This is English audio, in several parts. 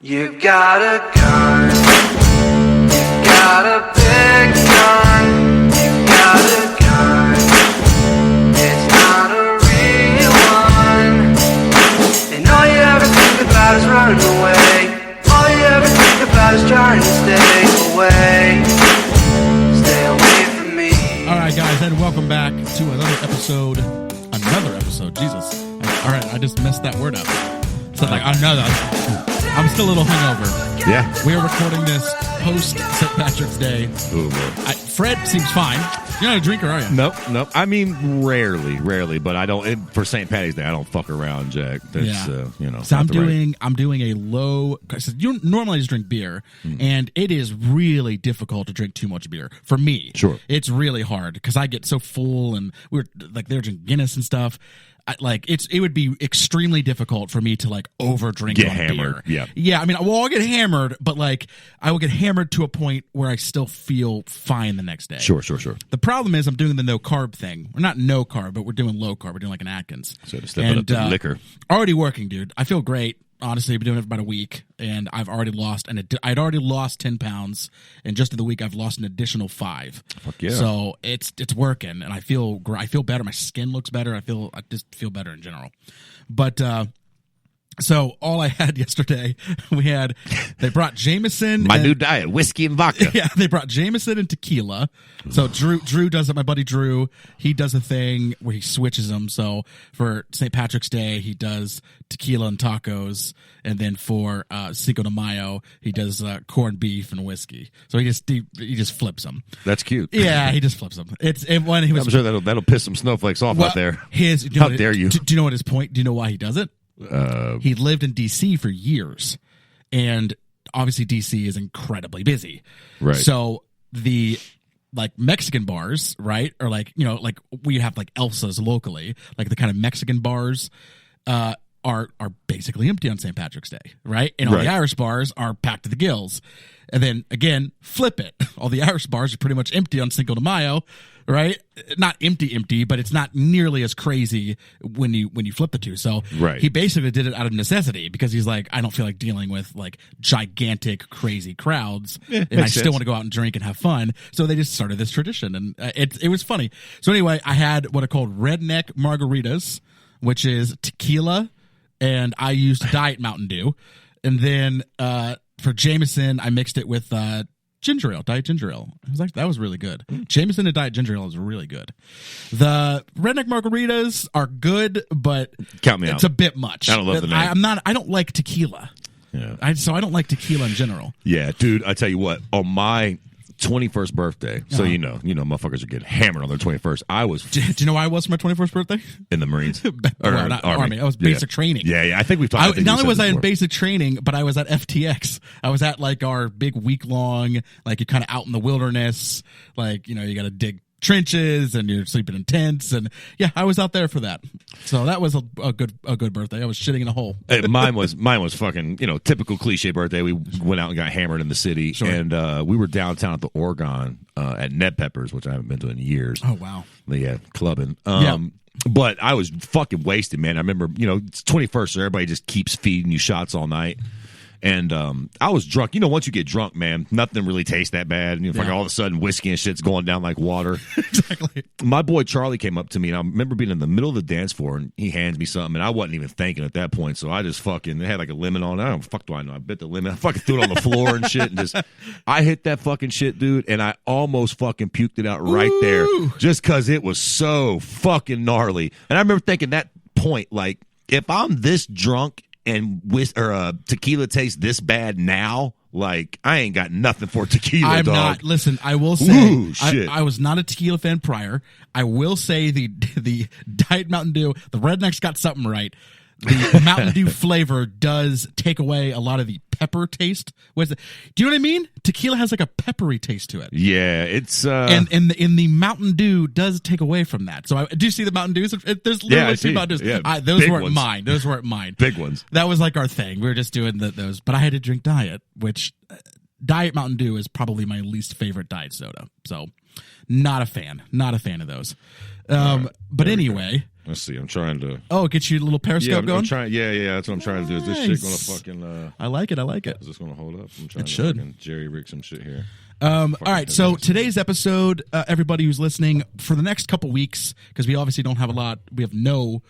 You got a gun, you got a big gun, you got a gun, it's not a real one, and all you ever think about is running away, all you ever think about is trying to stay away from me. Alright guys, and welcome back to another episode, Jesus. Alright, I just messed that word up. So like another. I'm still a little hungover. Yeah. We're recording this post St. Patrick's Day. Ooh, Fred seems fine. You're not a drinker, are you? Nope. I mean, rarely, but I don't. For St. Patty's Day, I don't fuck around, Jack. That's, So I'm doing a low. So you normally just drink beer, and it is really difficult to drink too much beer for me. Sure, it's really hard because I get so full, and they're drinking Guinness and stuff. It would be extremely difficult for me to overdrink get on hammered. beer. Yeah. I mean, I'll get hammered, but I will get hammered to a point where I still feel fine the next day. Sure. The problem is I'm doing the no carb thing. We're not no carb, but we're doing low carb. We're doing like an Atkins. So to step it up to liquor. Already working, dude. I feel great. Honestly, I've been doing it for about a week, and I've already lost, I'd already lost 10 pounds, and just in the week I've lost an additional 5. Fuck yeah. So it's working, and I feel better. My skin looks better. I just feel better in general. But so all I had yesterday, they brought Jameson. My new diet, whiskey and vodka. Yeah, they brought Jameson and tequila. So Drew does it. My buddy Drew, he does a thing where he switches them. So for St. Patrick's Day, he does tequila and tacos, and then for Cinco de Mayo, he does corned beef and whiskey. So he just flips them. That's cute. Yeah, he just flips them. I'm sure that'll piss some snowflakes off out there. How dare you? Do you know what his point? Do you know why he does it? He lived in D.C. for years, and obviously D.C. is incredibly busy. Right. So the Mexican bars, right, or we have Elsa's locally, the kind of Mexican bars, are basically empty on St. Patrick's Day, right? And all the Irish bars are packed to the gills. And then again, flip it. All the Irish bars are pretty much empty on Cinco de Mayo, right? Not empty, but it's not nearly as crazy when you flip the two. So he basically did it out of necessity because he's like, I don't feel like dealing with gigantic, crazy crowds, and I still want to go out and drink and have fun. So they just started this tradition, and it was funny. So anyway, I had what are called redneck margaritas, which is tequila, and I used Diet Mountain Dew, and then for Jameson, I mixed it with ginger ale, Diet Ginger Ale. That was really good. Jameson and Diet Ginger Ale is really good. The redneck margaritas are good, but count me it's out. A bit much. I don't love the name. I don't like tequila. Yeah. So I don't like tequila in general. Yeah, dude. I tell you what. On my 21st birthday, so you know, motherfuckers are getting hammered on their 21st. Do you know where I was for my 21st birthday? In the Marines. Not Army. I was basic training. Yeah. I think we've talked about that. Not only was I in basic training, but I was at FTX. I was at our big week-long, you're kind of out in the wilderness, you got to dig trenches and you're sleeping in tents, and I was out there for that. So that was a good birthday. I was shitting in a hole. Mine was fucking typical cliche birthday. We went out and got hammered in the city, and we were downtown at the Oregon at Ned Peppers, which I haven't been to in years. Oh wow. Yeah, clubbing. But I was fucking wasted, man. I remember it's 21st, so everybody just keeps feeding you shots all night. And I was drunk. Once you get drunk, man, nothing really tastes that bad. And all of a sudden, whiskey and shit's going down like water. Exactly. My boy Charlie came up to me, and I remember being in the middle of the dance floor, and he hands me something, and I wasn't even thinking at that point. So I just fucking, it had a lemon on it. I don't fuck do I know. I bit the lemon. I fucking threw it on the floor and shit, and I hit that fucking shit, dude, and I almost fucking puked it out right there, just because it was so fucking gnarly. And I remember thinking that point, if I'm this drunk and tequila tastes this bad now, I ain't got nothing for tequila. I'm dog. not. Listen, I will say, shit. I was not a tequila fan prior. I will say the Diet Mountain Dew, the Redneck's got something right. The Mountain Dew flavor does take away a lot of the pepper taste. Do you know what I mean? Tequila has a peppery taste to it. Yeah, it's and the Mountain Dew does take away from that. So do you see the Mountain Dews? There's literally 2 Mountain Dews. Yeah, those weren't mine. Those weren't mine. Big ones. That was our thing. We were just doing those. But I had to drink Diet, which Diet Mountain Dew is probably my least favorite diet soda. So not a fan. Not a fan of those. But anyway. Let's see. I'm trying to. Oh, get you a little Periscope Yeah, going? I'm trying. Yeah. That's what I'm trying to do. Is this shit Nice. gonna fucking? I like it. Is this gonna hold up? I'm trying It to should. fucking jerry rig some shit here. All right, so today's episode, everybody who's listening, for the next couple weeks, because we obviously don't have a lot, we have no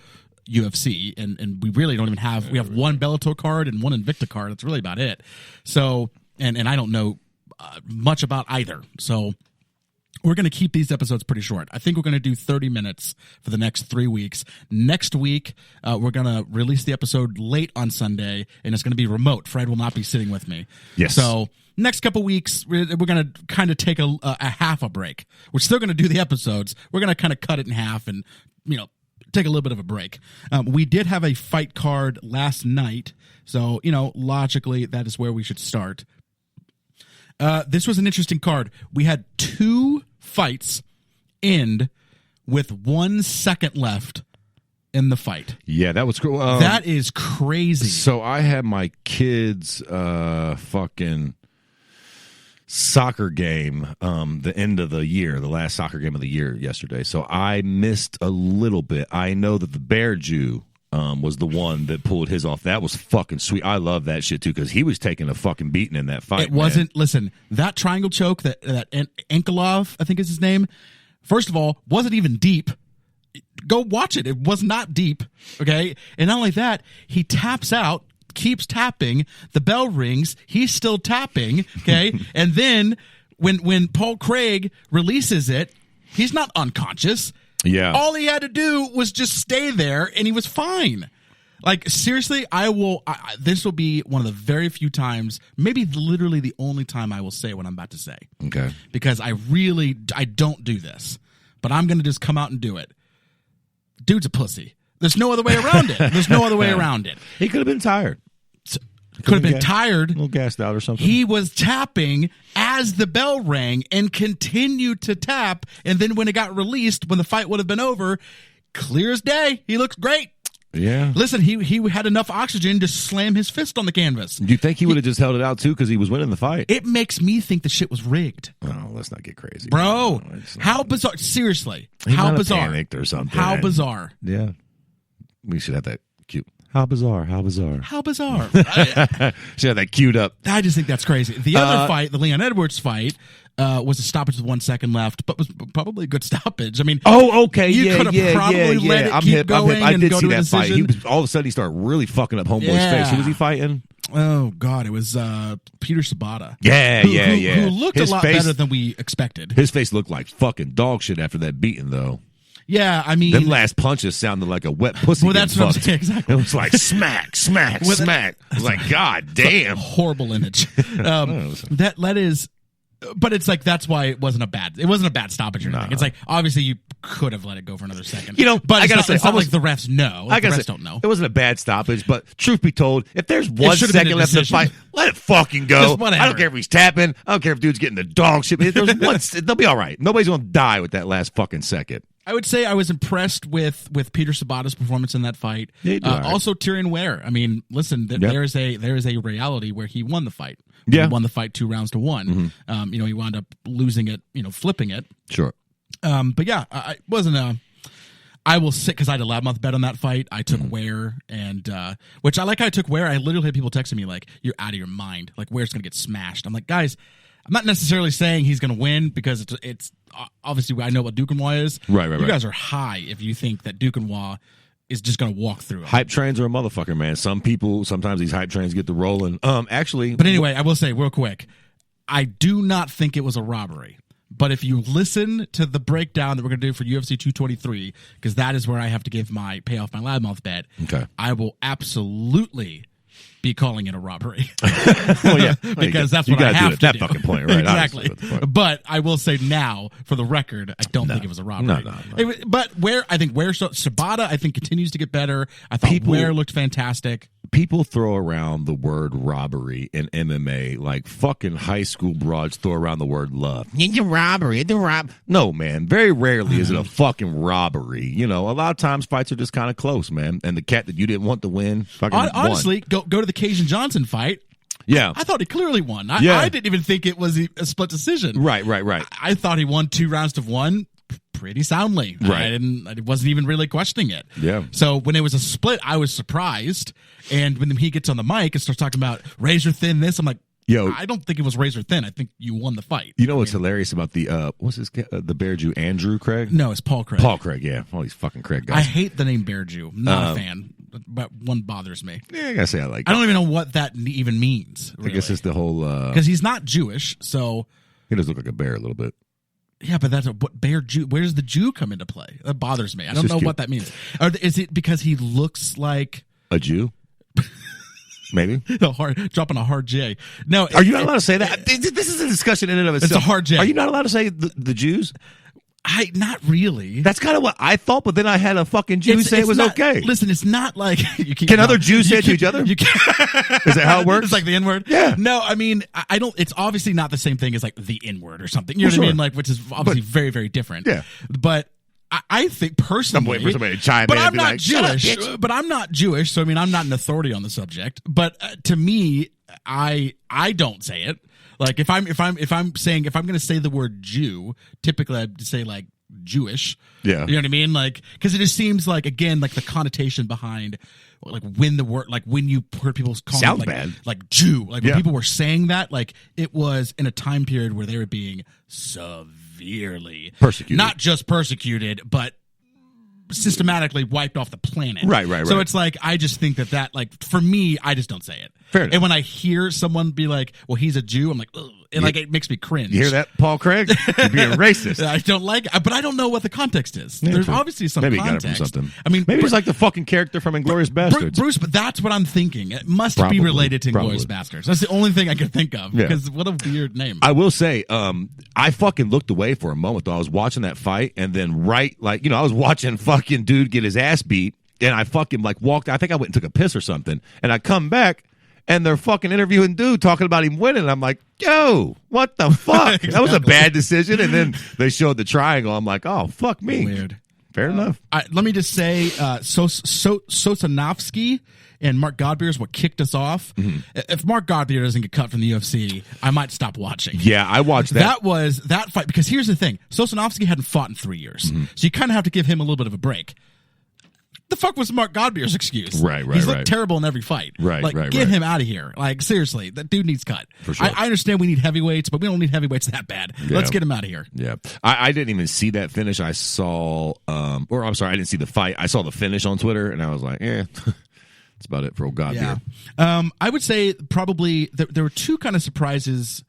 UFC, and we really don't even have, we have one Bellator card and one Invicta card. That's really about it. So, and I don't know much about either. So we're going to keep these episodes pretty short. I think we're going to do 30 minutes for the next 3 weeks. Next week, we're going to release the episode late on Sunday, and it's going to be remote. Fred will not be sitting with me. Yes. So next couple weeks, we're going to kind of take a half a break. We're still going to do the episodes. We're going to kind of cut it in half and, take a little bit of a break. We did have a fight card last night, so, logically, that is where we should start. This was an interesting card. We had 2 fights end with 1 second left in the fight. Yeah, that was cool. That is crazy. So I had my kids' fucking soccer game, the end of the year, the last soccer game of the year yesterday. So I missed a little bit. I know that the Bear Jew was the one that pulled his off. That was fucking sweet. I love that shit too, because he was taking a fucking beating in that fight. It wasn't. Listen, that triangle choke that Ankalov, I think is his name. First of all, wasn't even deep. Go watch it. It was not deep. Okay, and not only that, he taps out, keeps tapping. The bell rings. He's still tapping. Okay, and then when Paul Craig releases it, he's not unconscious. Yeah. All he had to do was just stay there, and he was fine. Like, seriously, this will be one of the very few times, maybe literally the only time I will say what I'm about to say. Okay. Because I don't do this. But I'm going to just come out and do it. Dude's a pussy. There's no other way around it. He could have been tired. Could have been tired. A little gassed out or something. He was tapping as the bell rang and continued to tap. And then when it got released, when the fight would have been over, clear as day, he looks great. Yeah. Listen, he had enough oxygen to slam his fist on the canvas. Do you think he would have just held it out too because he was winning the fight? It makes me think the shit was rigged. Oh, let's not get crazy. Bro, No, it's not. how bizarre. Seriously. He How might have bizarre. panicked or something. How bizarre. Yeah. We should have that cute. How bizarre. How bizarre. Should have that queued up. I just think that's crazy. The other fight, the Leon Edwards fight, was a stoppage with 1 second left, but was probably a good stoppage. I mean, Oh, okay. You yeah, could have yeah, probably yeah, let yeah. it keep going I and did go see to a that fight. decision. All of a sudden he started really fucking up Homeboy's Yeah. face. Who was he fighting? oh God, it was Peter Sabata. Yeah, Who looked His a lot face- better than we expected. His face looked like fucking dog shit after that beating, though. Yeah, I mean, Them last punches sounded like a wet pussy. Well, getting that's what I'm fucked. saying, exactly. It was like smack, smack, With it- smack. It was like, God damn. horrible image. That is, but it's like that's why it wasn't a bad stoppage or anything. It's like obviously you could have let it go for another second. But I gotta say, it's not almost- like the refs know. I The gotta refs say, don't know. it wasn't a bad stoppage, but truth be told, if there's 1 should've been second a left in the decision. fight, let it fucking go. Just whatever. I don't care if he's tapping. I don't care if dude's getting the dog shit. If there's they'll be all right. Nobody's gonna die with that last fucking second. I would say I was impressed with Peter Sabata's performance in that fight. Yeah, he did all right. Also, Tyrion Ware. I mean, listen, there is a reality where he won the fight. Yeah. He won the fight 2-1. He wound up losing it. Flipping it. Sure. But yeah, I wasn't a. I will sit because I had a LoudMouth bet on that fight. I took Ware, and which I like. I took Ware. I literally had people texting me like, "You're out of your mind. Like Ware's gonna get smashed." I'm like, guys, I'm not necessarily saying he's gonna win because it's obviously I know what Duquesnoy is. Right. You guys are high if you think that Duquesnoy is just gonna walk through it. Hype trains are a motherfucker, man. Sometimes these hype trains get the rolling. Actually, But anyway, I will say real quick, I do not think it was a robbery. But if you listen to the breakdown that we're going to do for UFC 223, because that is where I have to pay off my LoudMouth bet, Okay. I will absolutely be calling it a robbery. well, yeah, because that's you what I gotta have do it to at do. that fucking point, right? Exactly. Obviously, that's the point. But I will say now, for the record, I don't think it was a robbery. No. But I think Sabata, I think, continues to get better. I thought Ware looked fantastic. People throw around the word robbery in MMA like fucking high school broads throw around the word love. It's a robbery. It's a rob. No, man. Very rarely is it a fucking robbery. A lot of times fights are just kind of close, man. And the cat that you didn't want to win fucking Honestly, won. go to the Cajun Johnson fight. Yeah. I thought he clearly won. I didn't even think it was a split decision. Right. I thought he won 2 rounds to 1 pretty soundly. Right. I wasn't even really questioning it. Yeah. So when it was a split, I was surprised. And when he gets on the mic and starts talking about razor thin this, I'm like, Yo, I don't think it was razor thin. I think you won the fight. you know what's hilarious about the what's this guy, the Bear Jew, Andrew Craig? No, it's Paul Craig. Paul Craig, yeah. All these fucking Craig guys. I hate the name Bear Jew. Not a fan, but one bothers me. Yeah, I gotta say I like I it. don't even know what that even means. I guess it's the whole because he's not Jewish, so he does look like a bear a little bit. yeah. But what Bear Jew? Where does the Jew come into play? That bothers me. I don't just know cute. what that means. Or is it because he looks like A Jew? Maybe. dropping a hard J? No, Are you not allowed to say that? This is a discussion in and of itself. It's a hard J. Are you not allowed to say the Jews? not really. That's kind of what I thought, but then I had a fucking Jew say it was not, okay. Listen, it's not like you keep, Can other Jews say it to each other? You can, Is that how it works? It's like the N word. Yeah. No, I mean, I don't. It's obviously not the same thing as like the N word or something. You know Well, what I sure. mean? Like, which is obviously very, very different. Yeah. But I think personally, I'm waiting for somebody to chime but in I'm and be not like, "Shut up, Jewish. bitch." But I'm not Jewish, so I mean, I'm not an authority on the subject. But to me, I don't say it. Like if I'm going to say the word Jew, typically I'd say like Jewish. Yeah. You know what I mean? Like, because it just seems like, again, like the connotation behind like when the word, like when you heard people calling Sounds it, like, bad. like Jew, like when Yeah. people were saying that, like it was in a time period where they were being severely Persecuted. not just persecuted, but systematically wiped off the planet. Right. So right. it's like, I just think that like, for me, I just don't say it. Fair enough. And when I hear someone be like, well, he's a Jew, I'm like, ugh. And like, it makes me cringe. You hear that, Paul Craig? You're being racist. I don't like it, but I don't know what the context is. Yeah, There's true. obviously some Maybe he got context. it from something. I mean, maybe he's like the fucking character from Inglourious Bastards. Bruce, but that's what I'm thinking. It must Probably, be related to probably. Inglourious Bastards. That's the only thing I can think of. Yeah. Because what a weird name. I will say, I fucking looked away for a moment though. I was watching that fight, and then I was watching fucking dude get his ass beat, and I fucking like walked. I think I went and took a piss or something, and I come back, and they're fucking interviewing dude talking about him winning. I'm like, yo, what the fuck? That was a bad decision. And then they showed the triangle. I'm like, oh, fuck me. Weird. Fair enough. Let me just say, Sosanovsky and Mark Godbeer is what kicked us off. Mm-hmm. If Mark Godbeer doesn't get cut from the UFC, I might stop watching. Yeah, I watched that. That was that fight, because here's the thing. Sosanovsky hadn't fought in 3 years. Mm-hmm. So you kind of have to give him a little bit of a break. The fuck was Mark Godbeer's excuse? Right, He's looked right. terrible in every fight. Right, like, right, get right. him out of here. Like, seriously, that dude needs cut. For sure. I understand we need heavyweights, but we don't need heavyweights that bad. Yeah. Let's get him out of here. Yeah, I didn't even see that finish. I saw, or I'm sorry, I didn't see the fight. I saw the finish on Twitter, and I was like, that's about it for old Godbeer. Yeah. I would say probably there were two kind of surprises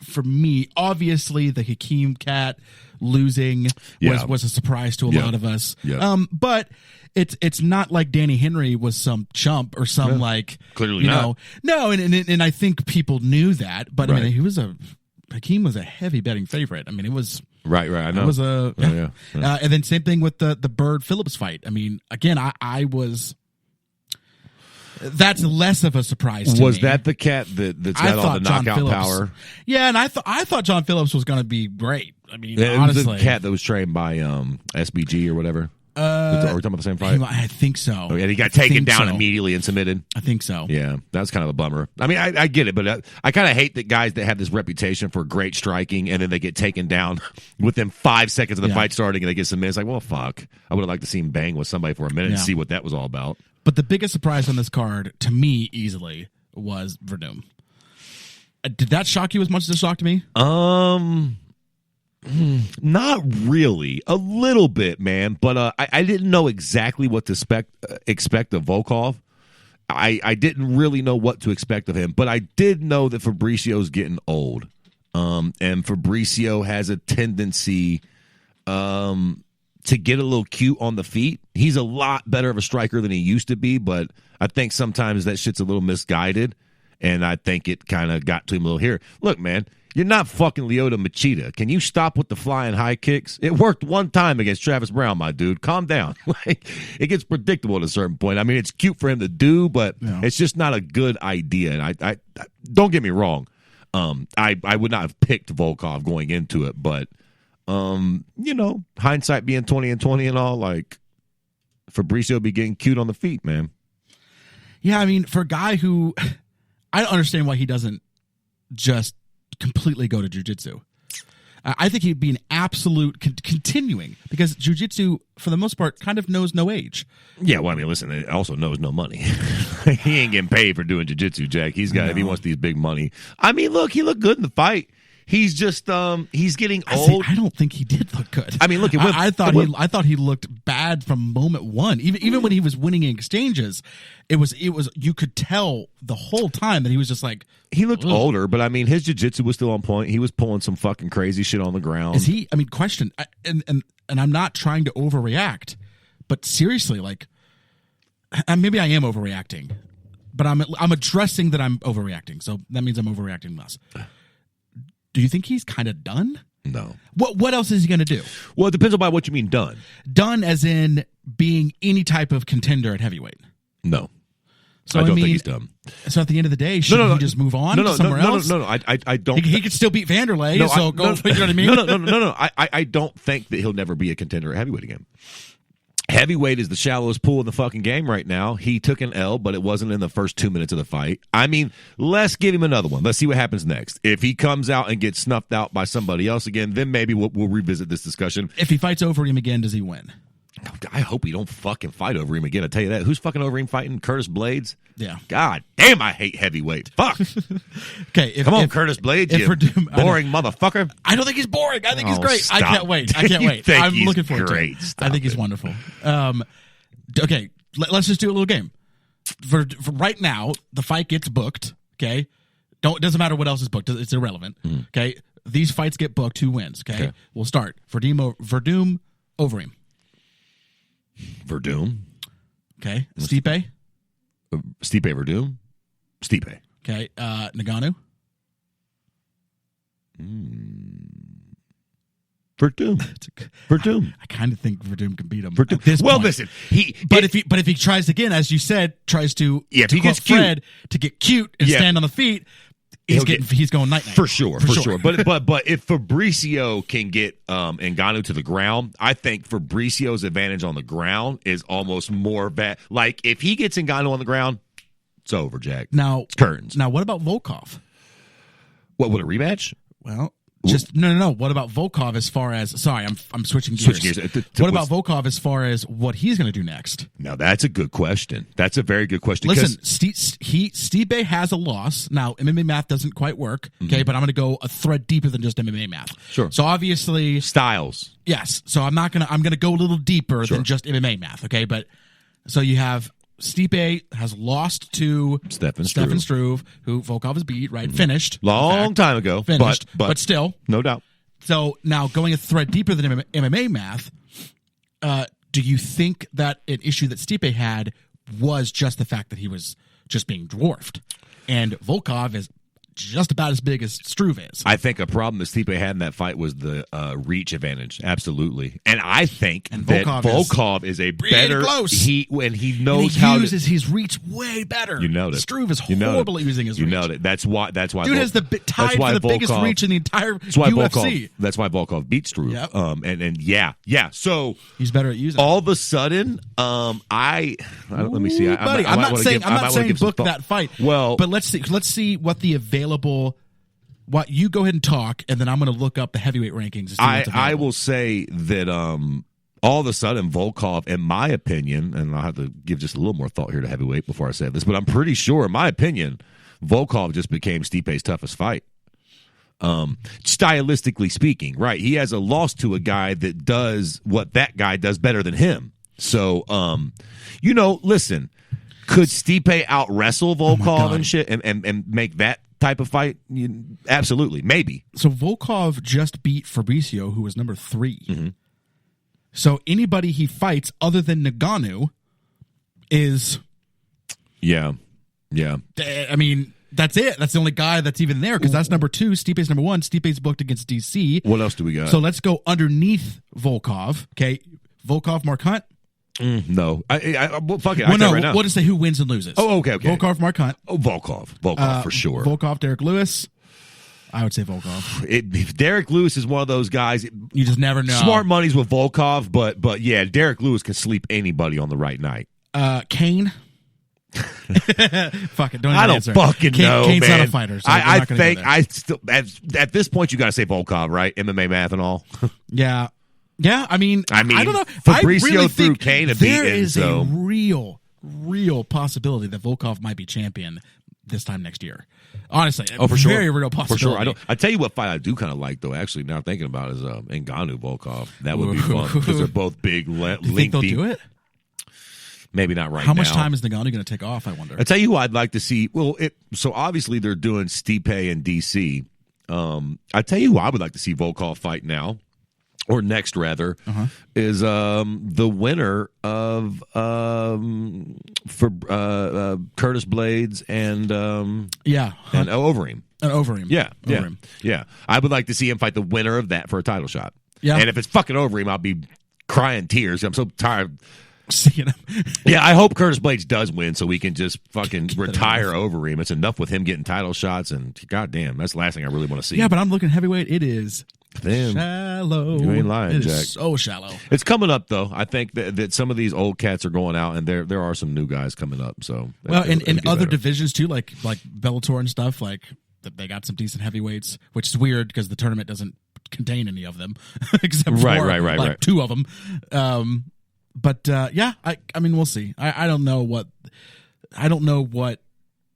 for me. Obviously, the Hakeem cat losing Yeah. was a surprise to a Yeah. lot of us. Yeah. But it's not like Danny Henry was some chump or some like Clearly you not. know. No, and I think people knew that. But I Right. mean, Hakeem was a heavy betting favorite. I mean, it was. Right. I know. It was a yeah. and then same thing with the Bird Phillips fight. I mean, again, I was. That's less of a surprise to me. Was that the cat that's got all the knockout power? Yeah, and I thought John Phillips was going to be great. I mean, It was honestly, the cat that was trained by SBG or whatever. Are we talking about the same fight? I think so. Oh, yeah, he got taken think down so. immediately and submitted. I think so. Yeah, that was kind of a bummer. I mean, I get it, but I kind of hate that guys that have this reputation for great striking and then they get taken down within 5 seconds of the Yeah. fight starting and they get submitted. It's like, well, fuck. I would have liked to see him bang with somebody for a minute and Yeah. see what that was all about. But the biggest surprise on this card, to me, easily was Verdum. Did that shock you as much as it shocked me? Not really. A little bit, man. But I didn't know exactly what to expect of Volkov. I didn't really know what to expect of him. But I did know that Fabricio's getting old. And Fabricio has a tendency to get a little cute on the feet. He's a lot better of a striker than he used to be. But I think sometimes that shit's a little misguided. And I think it kind of got to him a little here. Look, man. You're not fucking Lyoto Machida. Can you stop with the flying high kicks? It worked one time against Travis Brown, my dude. Calm down. Like, it gets predictable at a certain point. I mean, it's cute for him to do, but it's just not a good idea. And I don't get me wrong. I would not have picked Volkov going into it, but hindsight being 20/20 and all, like Fabricio be getting cute on the feet, man. Yeah, I mean, for a guy who I don't understand why he doesn't just completely go to jiu-jitsu. I think he'd be an absolute continuing because jiu-jitsu, for the most part, kind of knows no age. Yeah, well, I mean, listen, it also knows no money. He ain't getting paid for doing jiu-jitsu, Jack. He's got if he wants these big money. I mean, look, he looked good in the fight. He's just he's getting old. I don't think he did look good. I mean, look, I thought he looked bad from moment one. Even when he was winning in exchanges, it was you could tell the whole time that he was just like he looked older. But I mean, his jiu-jitsu was still on point. He was pulling some fucking crazy shit on the ground. Is he? I mean, question. And I'm not trying to overreact, but seriously, like maybe I am overreacting, but I'm addressing that I'm overreacting. So that means I'm overreacting less. Do you think he's kind of done? No. What else is he going to do? Well, it depends on by what you mean done. Done as in being any type of contender at heavyweight. No. So I don't think he's done. So at the end of the day, should he just move on to somewhere else? No. I don't. He could still beat Vanderlei. You know what I mean? No. I don't think that he'll never be a contender at heavyweight again. Heavyweight is the shallowest pool in the fucking game right now. He took an L, but it wasn't in the first 2 minutes of the fight. I mean, let's give him another one. Let's see what happens next. If he comes out and gets snuffed out by somebody else again, then maybe we'll revisit this discussion. If he fights over him again, does he win? I hope he don't fucking fight over him again. I tell you that. Who's fucking over him fighting? Curtis Blades? Yeah. God damn, I hate heavyweight. Fuck. Okay. Come on, Curtis Blades, you boring motherfucker. I don't think he's boring. I think he's great. Stop. I can't wait. I'm looking forward to it. Stop I think he's wonderful. Okay, let's just do a little game. For right now, the fight gets booked. Okay, it doesn't matter what else is booked. It's irrelevant. Okay, these fights get booked. Who wins? Okay, we'll start. Verdum over him. Verdum. Okay, Stipe. Stipe Verdum. Stipe. Okay, Ngannou. Verdum. I kind of think Verdum can beat him. Well, listen, But if he tries again, as you said, tries to if he gets Fred to get cute and stand on the feet, he's going night for sure. But if Fabricio can get Ngannou to the ground, I think Fabricio's advantage on the ground is almost more bad. Like if he gets Ngannou on the ground, it's over, Jack. Now it's curtains. Now what about Volkov? What would a rematch? Well. Just no. What about Volkov as far as I'm switching gears. What about Volkov as far as what he's going to do next? Now that's a good question. That's a very good question. Listen, Stipe has a loss. Now MMA math doesn't quite work. Okay, but I'm going to go a thread deeper than just MMA math. Sure. So obviously styles. Yes. So I'm going to go a little deeper than just MMA math. Okay, but so you have. Stipe has lost to Stefan Struve, who Volkov has beat, right? Finished. Long time ago. Finished, but still. No doubt. So now going a thread deeper than MMA math, do you think that an issue that Stipe had was just the fact that he was just being dwarfed? And Volkov is just about as big as Struve is. I think a problem that Stipe had in that fight was the reach advantage. Absolutely. And I think that Volkov is a better close. He uses his reach way better. You know that. Struve is horrible at using his reach. You know that. That's why dude has the tied for the biggest reach in the entire UFC. That's why Volkov beat Struve. Yep. Yeah. So he's better at using all of a sudden, let me see. I'm not saying book that fight. Well, but let's see what the available. What you go ahead and talk, and then I'm going to look up the heavyweight rankings. I will say that all of a sudden Volkov, in my opinion, and I'll have to give just a little more thought here to heavyweight before I say this, but I'm pretty sure, in my opinion, Volkov just became Stipe's toughest fight. Stylistically speaking, right? He has a loss to a guy that does what that guy does better than him. So, listen, could Stipe out wrestle Volkov and shit and make that type of fight? Absolutely, maybe. So Volkov just beat Fabricio, who was number 3. So anybody he fights other than Ngannou is... Yeah. I mean, that's it. That's the only guy that's even there, because that's number 2. Stipe's number 1. Stipe's booked against DC. What else do we got? So let's go underneath Volkov. Okay, Volkov, Mark Hunt. No. Fuck it. Well, no, right now. We'll just say who wins and loses. Oh, okay. Volkov, Mark Hunt. Oh, Volkov for sure. Volkov, Derek Lewis. I would say Volkov. Derek Lewis is one of those guys. You just never know. Smart money's with Volkov, but yeah, Derek Lewis can sleep anybody on the right night. Kane. Fuck it. Don't even I don't answer. fucking know, Kane's man. not a fighter. So I we're not gonna think go there. I still at this point you got to say Volkov, right? MMA math and all. Yeah. Yeah, I mean, I don't know. Fabricio I really threw think Kane a there beating, is so. a real possibility that Volkov might be champion this time next year. Honestly, For sure. Very real possibility. For sure. I tell you what fight I do kind of like though. Actually, now thinking about it, is Ngannou Volkov. That would be fun because they're both big, Do you think lengthy. they'll do it? Maybe not right now. How much time is Ngannou going to take off? I wonder. I tell you who I'd like to see. Well, so obviously they're doing Stipe and DC. I tell you who I would like to see Volkov fight now, or next rather, is the winner of Curtis Blades and Overeem. And Overeem. Yeah. I would like to see him fight the winner of that for a title shot. Yeah. And if it's fucking Overeem, I'll be crying tears. I'm so tired. Seeing him. Yeah, I hope Curtis Blades does win so we can just fucking retire Overeem. It's enough with him getting title shots, and goddamn, that's the last thing I really want to see. Yeah, but I'm looking heavyweight. It is Damn. shallow. You ain't lying, It Jack. is so shallow. It's coming up though. I think that some of these old cats are going out, and there are some new guys coming up. So Well, in it'll get other better. divisions too, like Bellator and stuff, like they got some decent heavyweights, which is weird because the tournament doesn't contain any of them except for Right. two of them. But yeah, I mean, we'll see. I don't know what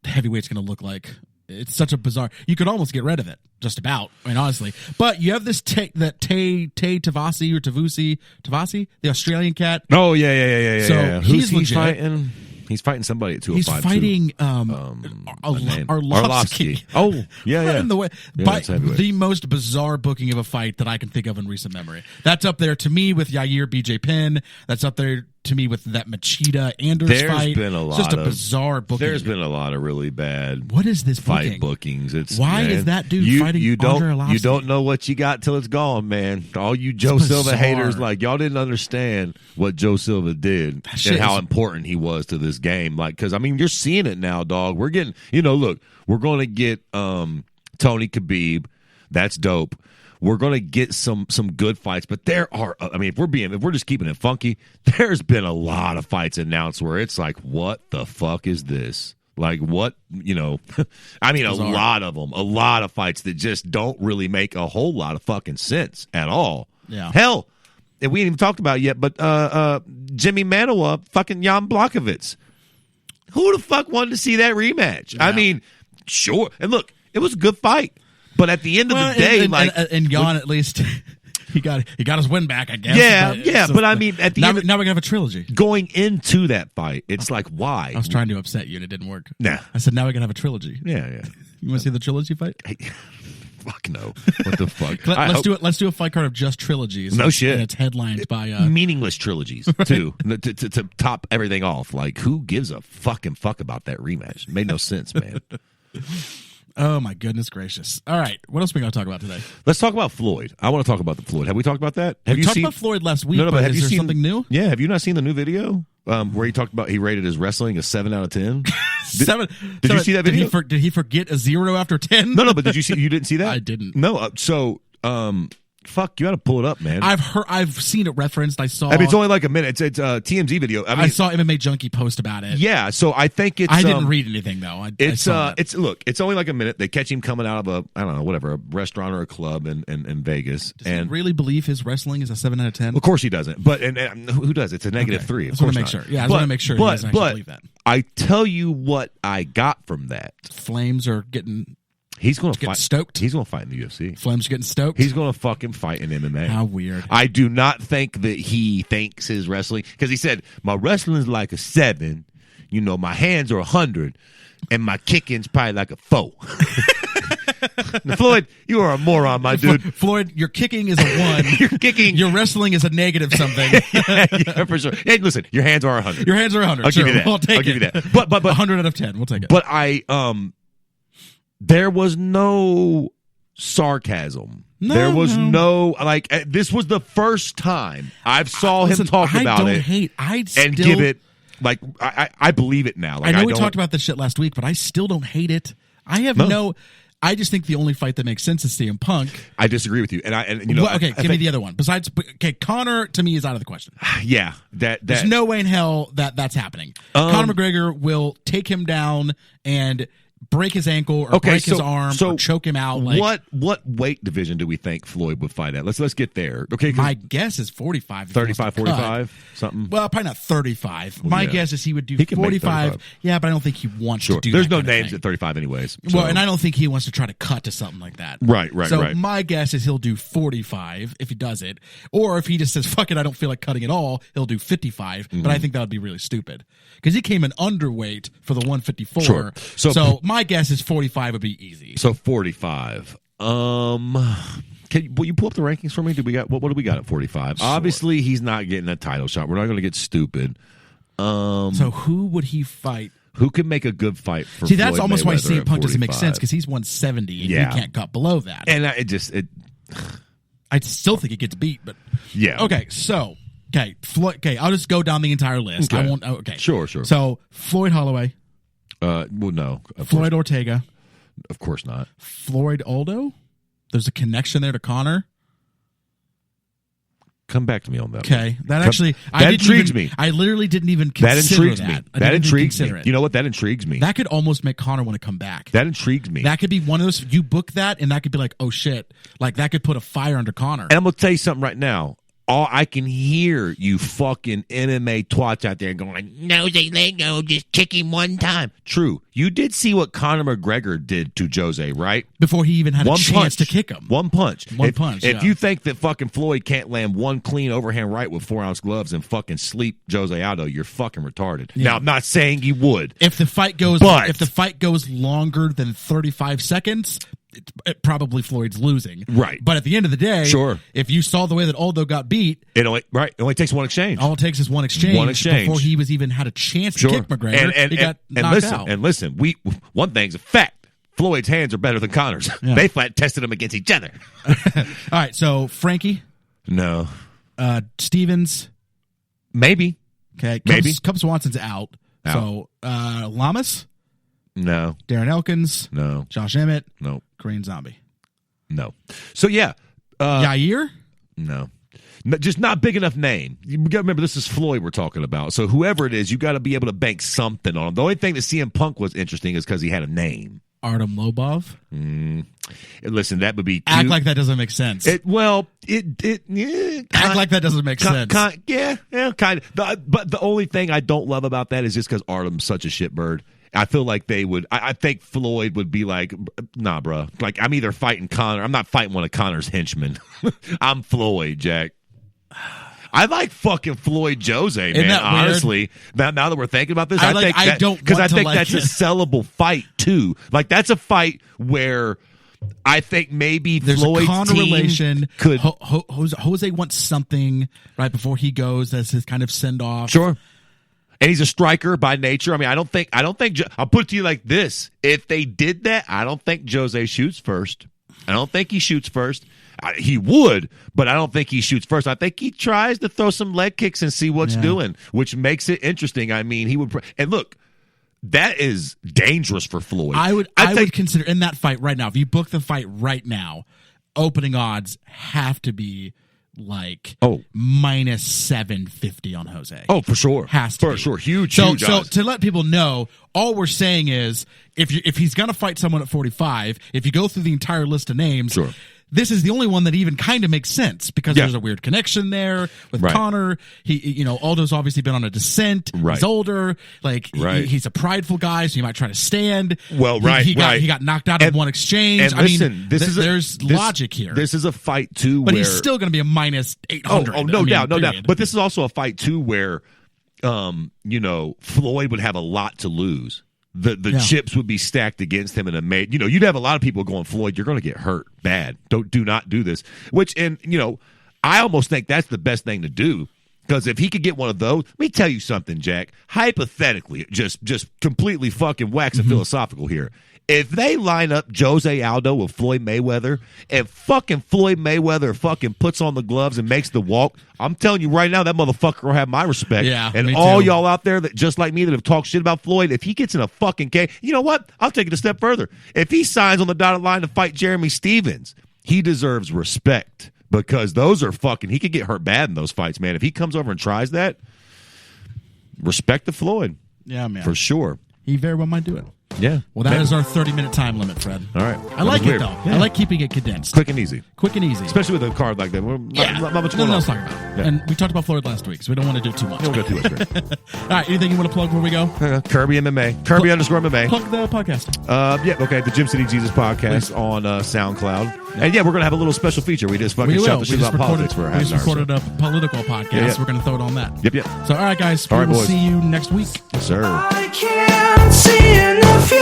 heavyweight's going to look like. It's such a bizarre. You could almost get rid of it, just about. I mean, honestly. But you have this Tay Tavasi, the Australian cat. Oh yeah. So Who's he's he legit. fighting? He's fighting somebody at 205. He's fighting Arlovsky. Oh yeah. In the way, Yeah, by that's heavyweight. the most bizarre booking of a fight that I can think of in recent memory. That's up there to me with Yair BJ Penn. That's up there to me with that Machida Anders There's fight. been a lot It's just a of bizarre booking. There's been a lot of really bad What is this fight booking? bookings. It's Why is that dude fighting you don't Andre Arlovsky? you don't know what you got till it's gone, man. All you Joe Silva bizarre. haters, like y'all didn't understand what Joe Silva did shit and how is- important he was to this game. Like, because I mean, you're seeing it now, dog. We're getting, look, we're going to get Tony Khabib. That's dope. We're going to get some good fights, but there are, I mean, if we're just keeping it funky, there's been a lot of fights announced where it's like, what the fuck is this? Like, what, I mean, Bizarre. a lot of them, a lot of fights that just don't really make a whole lot of fucking sense at all. Yeah. Hell, and we ain't even talked about it yet, but Jimmy Manoa, fucking Jan Blachowicz. Who the fuck wanted to see that rematch? Yeah. I mean, sure. And look, it was a good fight. But at the end of the day, and Jan at least he got his win back, I guess. Yeah, but I mean, at the now, end, now we're gonna have a trilogy. going into that fight, it's like, why? I was trying to upset you and it didn't work. Nah. I said now we're gonna have a trilogy. Yeah. You want to see the trilogy fight? Fuck no. What the fuck? Let's do it. Let's do a fight card of just trilogies. No shit. And it's headlined by meaningless trilogies too to top everything off. Like, who gives a fucking fuck about that rematch? It made no sense, man. Oh my goodness gracious! All right, what else are we gonna talk about today? Let's talk about Floyd. I want to talk about the Floyd. Have we talked about that? Have We you talked seen about Floyd last week, No, but but have is you there seen something new? Yeah, have you not seen the new video where he talked about he rated his wrestling a 7 out of 10? Seven. Did you see that video? Did he forget a 0 after 10? No, but did you see? You didn't see that? I didn't. No, fuck, you got to pull it up, man. I've seen it referenced. I saw. I mean, it's only like a minute. It's a TMZ video. I mean, I saw MMA Junkie post about it. yeah. So I think it's. I didn't read anything though. I saw that. It's only like a minute. They catch him coming out of a restaurant or a club in Vegas. Does he really believe his wrestling is a 7 out of 10? Of course he doesn't. But and who does? It's a negative 3. I Of just want course to make not. sure. Yeah, I just want to make sure he doesn't actually believe that. I tell you what I got from that. Flames are getting He's going to Getting fight. stoked? He's going to fight in the UFC. Flames are getting stoked. He's going to fucking fight in MMA. How weird. I do not think that he thinks his wrestling, because he said my wrestling is like a 7. My hands are 100, and my kicking's probably like a 4. Now, Floyd, you are a moron, my dude. Floyd, your kicking is a 1. Your kicking, Your wrestling is a negative something. yeah, for sure. Hey, listen, your hands are 100. Your hands are 100. I'll sure, give you that. We'll take I'll give it. you that. But 100 out of 10. We'll take it. But there was no sarcasm. There was no like. This was the first time I've saw him talk about I don't it hate. and give it like I believe it now. Like, I know we don't- talked about this shit last week, but I still don't hate it. I have I just think the only fight that makes sense is CM Punk. I disagree with you, and you know, Well, okay, I give me the other one. Besides, okay, Conor to me is out of the question. yeah, There's no way in hell that's happening. Conor McGregor will take him down and break his ankle or break his arm or choke him out. Like, what weight division do we think Floyd would fight at? Let's get there. Okay, my guess is 45. 35, 45, something. Well, probably not 35. My guess is he would do 45. Yeah, but I don't think he wants to do There's that no kind of names thing. at 35 anyways. So. Well, and I don't think he wants to try to cut to something like that. Right. So my guess is he'll do 45 if he does it. Or if he just says, fuck it, I don't feel like cutting at all, he'll do 55. But I think that would be really stupid. Because he came in underweight for the 154. Sure. So my guess is 45 would be easy. So 45. Will you pull up the rankings for me? What do we got at 45? Sure. Obviously, he's not getting a title shot. We're not going to get stupid. So who would he fight? Who can make a good fight for? See, that's Floyd almost why Mayweather CM Punk at doesn't make 45? sense because he's 170 and you can't cut below that. And I still think it gets beat, but yeah. Okay, so Floyd. Okay, I'll just go down the entire list. Okay. I won't. Okay, Sure. So Floyd Holloway, Well, no. Floyd Ortega, Of course not. Floyd Aldo. There's a connection there to Conor. Come back to me on that. Okay, One. that intrigues me. I literally didn't even consider That intrigues me. that. That intrigues me. It. You know what? That intrigues me. That could almost make Conor want to come back. That intrigues me. That could be one of those. You book that, and that could be like, oh shit, like that could put a fire under Conor. And I'm gonna tell you something right now. I can hear you fucking MMA twats out there going, no, they let go, just kick him one time. True. You did see what Conor McGregor did to Jose, right? Before he even had a chance punch to kick him. One punch. If Yeah. you think that fucking Floyd can't land one clean overhand right with 4-ounce gloves and fucking sleep Jose Aldo, you're fucking retarded. Yeah. Now, I'm not saying you would. If the fight goes longer than 35 seconds, it probably Floyd's losing. Right. But at the end of the day, Sure. if you saw the way that Aldo got beat, It only takes one exchange. all it takes is one exchange. Before he was even had a chance to kick McGregor, he got knocked out. And listen, one thing's a fact. Floyd's hands are better than Conor's. Yeah. They flat tested them against each other. All right, so Frankie, No. Stevens, Maybe. okay, Maybe. Cub Swanson's out. So Lamas, No. Darren Elkins, No. Josh Emmett, No. Korean Zombie, No. So, yeah. Yair. No. Just not big enough name. You got to remember, this is Floyd we're talking about. So whoever it is, you got to be able to bank something on him. The only thing that CM Punk was interesting is because he had a name. Artem Lobov. Listen, that would be cute. Act like that doesn't make sense. Act like that doesn't make sense. Yeah, kind of. But the only thing I don't love about that is just because Artem's such a shitbird. I feel like they would. I think Floyd would be like, nah, bro. Like, I'm either fighting Conor. I'm not fighting one of Conor's henchmen. I'm Floyd, Jack. I like fucking Floyd Jose, man. Honestly, now that we're thinking about this, I think that's a sellable fight too. Like, that's a fight where I think maybe there's Floyd's a Conor team relation. Could Jose wants something right before he goes as his kind of send off. Sure. And he's a striker by nature. I mean, I don't think. I'll put it to you like this: if they did that, I don't think Jose shoots first. I don't think he shoots first. He would, but I don't think he shoots first. I think he tries to throw some leg kicks and see what's doing, which makes it interesting. I mean, he would. And look, that is dangerous for Floyd. I would consider in that fight right now. If you book the fight right now, opening odds have to be like minus 750 on Jose. Oh, for sure. Has to for be. sure. Huge. So odds. to let people know, all we're saying is if he's going to fight someone at 45, if you go through the entire list of names, sure. This is the only one that even kind of makes sense because there's a weird connection there with Conor. He, Aldo's obviously been on a descent. Right. He's older. Like he's a prideful guy, so he might try to stand. Well, he got knocked out in one exchange. And listen, there's logic here. This is a fight too, but he's still going to be a minus 800. No doubt. But this is also a fight too where, Floyd would have a lot to lose. The chips would be stacked against him in a you'd have a lot of people going, Floyd, you're going to get hurt bad. Do not do this. I almost think that's the best thing to do because if he could get one of those, let me tell you something, Jack. Hypothetically, just completely fucking waxing philosophical here. If they line up Jose Aldo with Floyd Mayweather, and fucking Floyd Mayweather fucking puts on the gloves and makes the walk, I'm telling you right now, that motherfucker will have my respect. Yeah, and me all too. y'all out there that just like me that have talked shit about Floyd, if he gets in a fucking cage, you know what? I'll take it a step further. If he signs on the dotted line to fight Jeremy Stevens, he deserves respect because those are fucking. He could get hurt bad in those fights, man. If he comes over and tries that, respect to Floyd. Yeah, man. For sure. He very well might do it. Yeah. Well, that is our 30-minute time limit, Fred. All right. I like it, weird. though. Yeah. I like keeping it condensed. Quick and easy. Quick and easy. Especially with a card like that. Not much Nothing going on. else to talk about. Yeah. And we talked about Floyd last week, so we don't want to do too much. Don't go too much. Right? All right, anything you want to plug before we go? Kirby MMA. Kirby underscore MMA. Plug the podcast. Yeah, okay. The Gym City Jesus podcast on SoundCloud. And yeah, we're going to have a little special feature. We just fucking shot the shit about politics for a half we just hour. recorded a political podcast. Yeah. We're going to throw it on that. Yep. So, all right, guys. All We right, will boys. see you next week. Yes, sir. I can't see in the future.